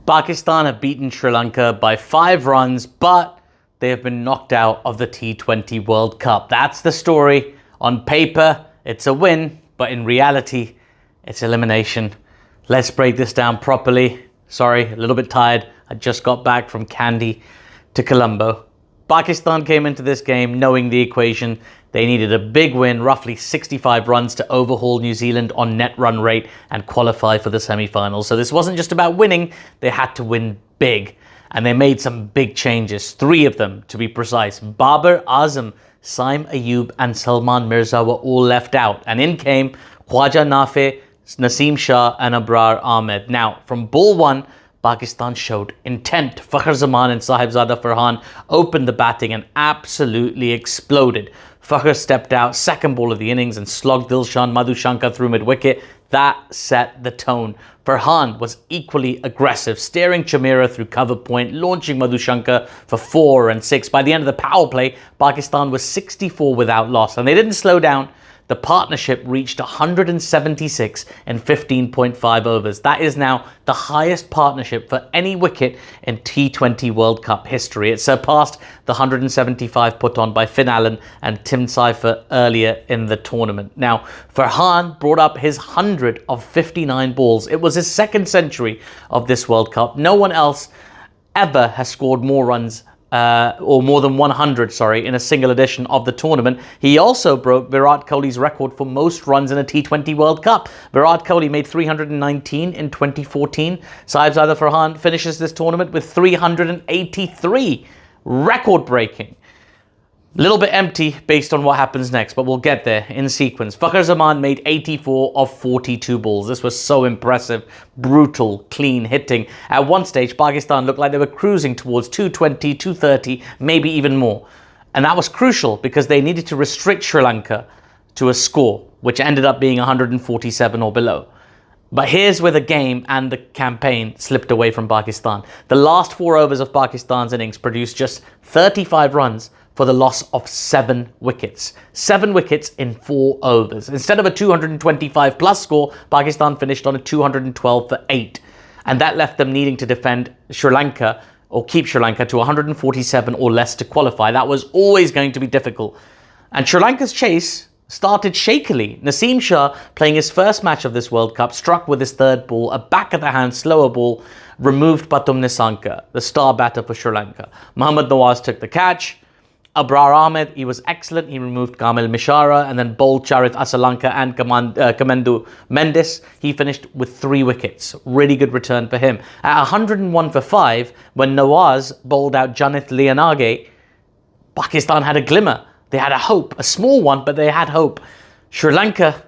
Pakistan have beaten Sri Lanka by 5 runs, but they have been knocked out of the T20 World Cup. That's the story. On paper, it's a win, but in reality, it's elimination. Let's break this down properly. Sorry, a little bit tired. I just got back from Kandy to Colombo. Pakistan came into this game knowing the equation. They needed a big win, roughly 65 runs, to overhaul New Zealand on net run rate and qualify for the semi-finals. So this wasn't just about winning, they had to win big. And they made some big changes, 3 of them to be precise. Babar Azam, Saim Ayub and Salman Mirza were all left out. And in came Khwaja Nafi, Naseem Shah and Abrar Ahmed. Now, from ball 1, Pakistan showed intent. Fakhr Zaman and Sahibzada Farhan opened the batting and absolutely exploded. Fakhr stepped out, second ball of the innings, and slogged Dilshan Madhushankar through mid-wicket. That set the tone. Farhan was equally aggressive, steering Chamira through cover point, launching Madhushankar for 4 and 6. By the end of the power play, Pakistan was 64 without loss, and they didn't slow down. The partnership reached 176 in 15.5 overs. That is now the highest partnership for any wicket in T20 World Cup history. It surpassed the 175 put on by Finn Allen and Tim Seifer earlier in the tournament. Now, Farhan brought up his 100 of 59 balls. It was his second century of this World Cup. No one else ever has scored more runs or more than 100, in a single edition of the tournament. He also broke Virat Kohli's record for most runs in a T20 World Cup. Virat Kohli made 319 in 2014. Sahibzada Farhan finishes this tournament with 383, record-breaking. Little bit empty based on what happens next, but we'll get there in sequence. Fakhr Zaman made 84 of 42 balls. This was so impressive, brutal, clean hitting. At one stage, Pakistan looked like they were cruising towards 220, 230, maybe even more. And that was crucial because they needed to restrict Sri Lanka to a score, which ended up being 147 or below. But here's where the game and the campaign slipped away from Pakistan. The last 4 overs of Pakistan's innings produced just 35 runs for the loss of 7 wickets. 7 wickets in 4 overs. Instead of a 225 plus score, Pakistan finished on a 212 for 8. And that left them needing to defend Sri Lanka or keep Sri Lanka to 147 or less to qualify. That was always going to be difficult. And Sri Lanka's chase started shakily. Naseem Shah, playing his first match of this World Cup, struck with his 3rd ball, a back-of-the-hand slower ball, removed Pathum Nissanka, the star batter for Sri Lanka. Mohammad Nawaz took the catch. Abrar Ahmed, he was excellent. He removed Kamil Mishara and then bowled Charith Asalanka and Kamendu Mendes. He finished with 3 wickets. Really good return for him. At 101 for 5, when Nawaz bowled out Janith Lianage, Pakistan had a glimmer. They had a hope, a small one, but they had hope. Sri Lanka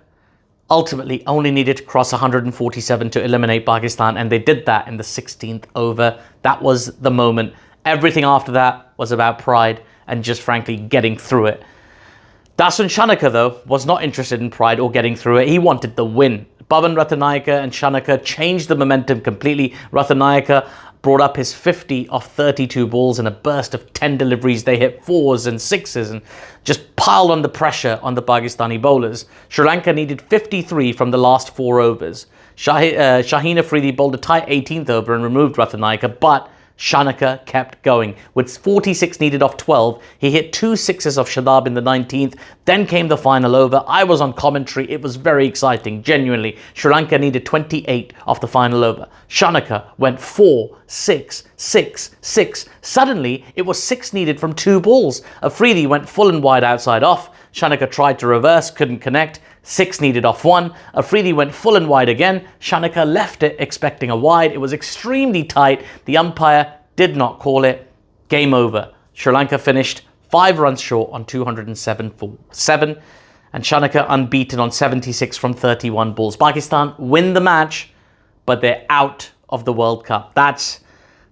ultimately only needed to cross 147 to eliminate Pakistan, and they did that in the 16th over. That was the moment. Everything after that was about pride and just frankly getting through it. Dasun Shanaka, though, was not interested in pride or getting through it. He wanted the win. Pavan Rathanayake and Shanaka changed the momentum completely. Rathanayake brought up his 50 of 32 balls in a burst of 10 deliveries. They hit 4s and 6s and just piled on the pressure on the Pakistani bowlers. Sri Lanka needed 53 from the last 4 overs. Shaheen Afridi bowled a tight 18th over and removed Rathanayake, but Shanaka kept going. With 46 needed off 12, he hit 2 6s off Shadab in the 19th. Then came the final over. I was on commentary. It was very exciting, genuinely. Sri Lanka needed 28 off the final over. Shanaka went 4, 6, 6, 6. Suddenly, it was 6 needed from 2 balls. Afridi went full and wide outside off. Shanaka tried to reverse, couldn't connect. 6 needed off 1. Afridi went full and wide again. Shanaka left it expecting a wide. It was extremely tight. The umpire did not call it. Game over. Sri Lanka finished 5 runs short on 207 for 7. And Shanaka unbeaten on 76 from 31 balls. Pakistan win the match, but they're out of the World Cup. That's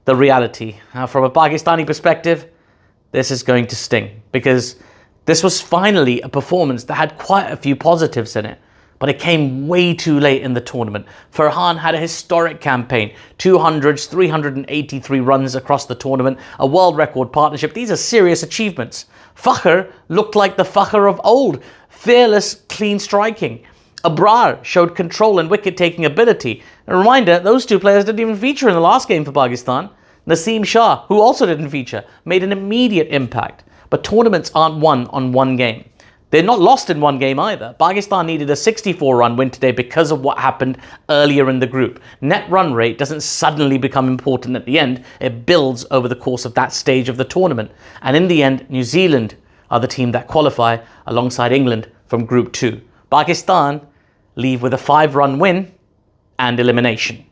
the reality. Now, from a Pakistani perspective, this is going to sting because this was finally a performance that had quite a few positives in it, but it came way too late in the tournament. Farhan had a historic campaign, 200s, 383 runs across the tournament, a world record partnership. These are serious achievements. Fakhr looked like the Fakhr of old, fearless, clean striking. Abrar showed control and wicket-taking ability. A reminder, those two players didn't even feature in the last game for Pakistan. Naseem Shah, who also didn't feature, made an immediate impact. But tournaments aren't won on one game. They're not lost in one game either. Pakistan needed a 64-run win today because of what happened earlier in the group. Net run rate doesn't suddenly become important at the end. It builds over the course of that stage of the tournament. And in the end, New Zealand are the team that qualify alongside England from Group 2. Pakistan leave with a 5-run win and elimination.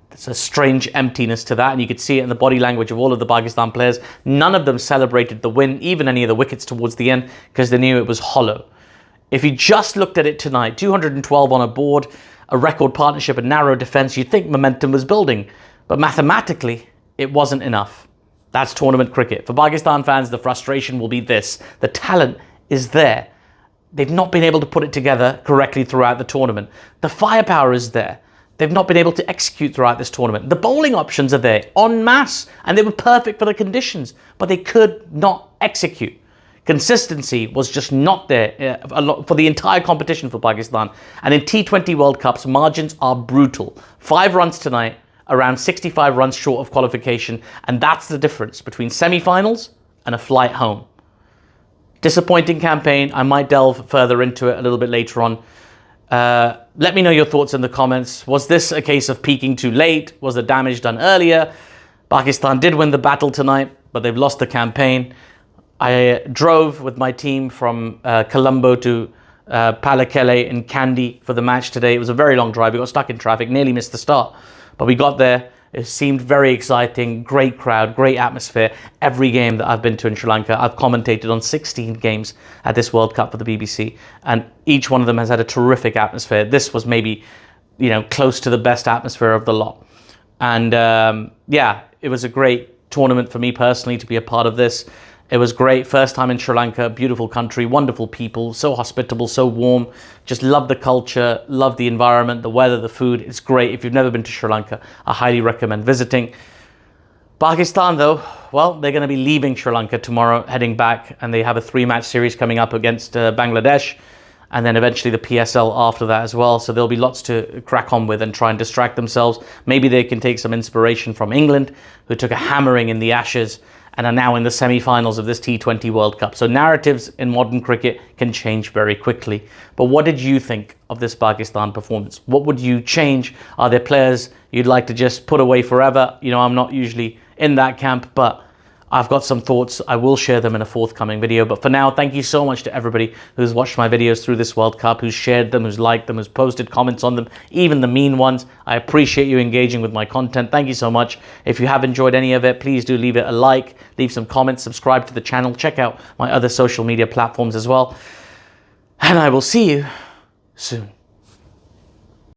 There's a strange emptiness to that, and you could see it in the body language of all of the Pakistan players. None of them celebrated the win, even any of the wickets towards the end, because they knew it was hollow. If you just looked at it tonight, 212 on a board, a record partnership, a narrow defence, you'd think momentum was building. But mathematically, it wasn't enough. That's tournament cricket. For Pakistan fans, the frustration will be this. The talent is there. They've not been able to put it together correctly throughout the tournament. The firepower is there. They've not been able to execute throughout this tournament. The bowling options are there en masse, and they were perfect for the conditions, but they could not execute. Consistency was just not there for the entire competition for Pakistan. And in T20 World Cups, margins are brutal. 5 runs tonight, around 65 runs short of qualification, and that's the difference between semi-finals and a flight home. Disappointing campaign. I might delve further into it a little bit later on. Let me know your thoughts in the comments. Was this a case of peaking too late? Was the damage done earlier? Pakistan did win the battle tonight, but they've lost the campaign. I drove with my team from Colombo to Pallekele in Kandy for the match today. It was a very long drive. We got stuck in traffic, nearly missed the start, but we got there. It seemed very exciting, great crowd, great atmosphere. Every game that I've been to in Sri Lanka, I've commentated on 16 games at this World Cup for the BBC, and each one of them has had a terrific atmosphere. This was maybe, close to the best atmosphere of the lot. And yeah, it was a great tournament for me personally to be a part of this. It was great. First time in Sri Lanka, beautiful country, wonderful people, so hospitable, so warm. Just love the culture, love the environment, the weather, the food. It's great. If you've never been to Sri Lanka, I highly recommend visiting. Pakistan, though, well, they're going to be leaving Sri Lanka tomorrow, heading back, and they have a 3-match series coming up against Bangladesh, and then eventually the PSL after that as well. So there'll be lots to crack on with and try and distract themselves. Maybe they can take some inspiration from England, who took a hammering in the Ashes and are now in the semi-finals of this T20 World Cup. So narratives in modern cricket can change very quickly. But what did you think of this Pakistan performance? What would you change? Are there players you'd like to just put away forever? I'm not usually in that camp, but I've got some thoughts. I will share them in a forthcoming video. But for now, thank you so much to everybody who's watched my videos through this World Cup, who's shared them, who's liked them, who's posted comments on them, even the mean ones. I appreciate you engaging with my content. Thank you so much. If you have enjoyed any of it, please do leave it a like, leave some comments, subscribe to the channel, check out my other social media platforms as well. And I will see you soon.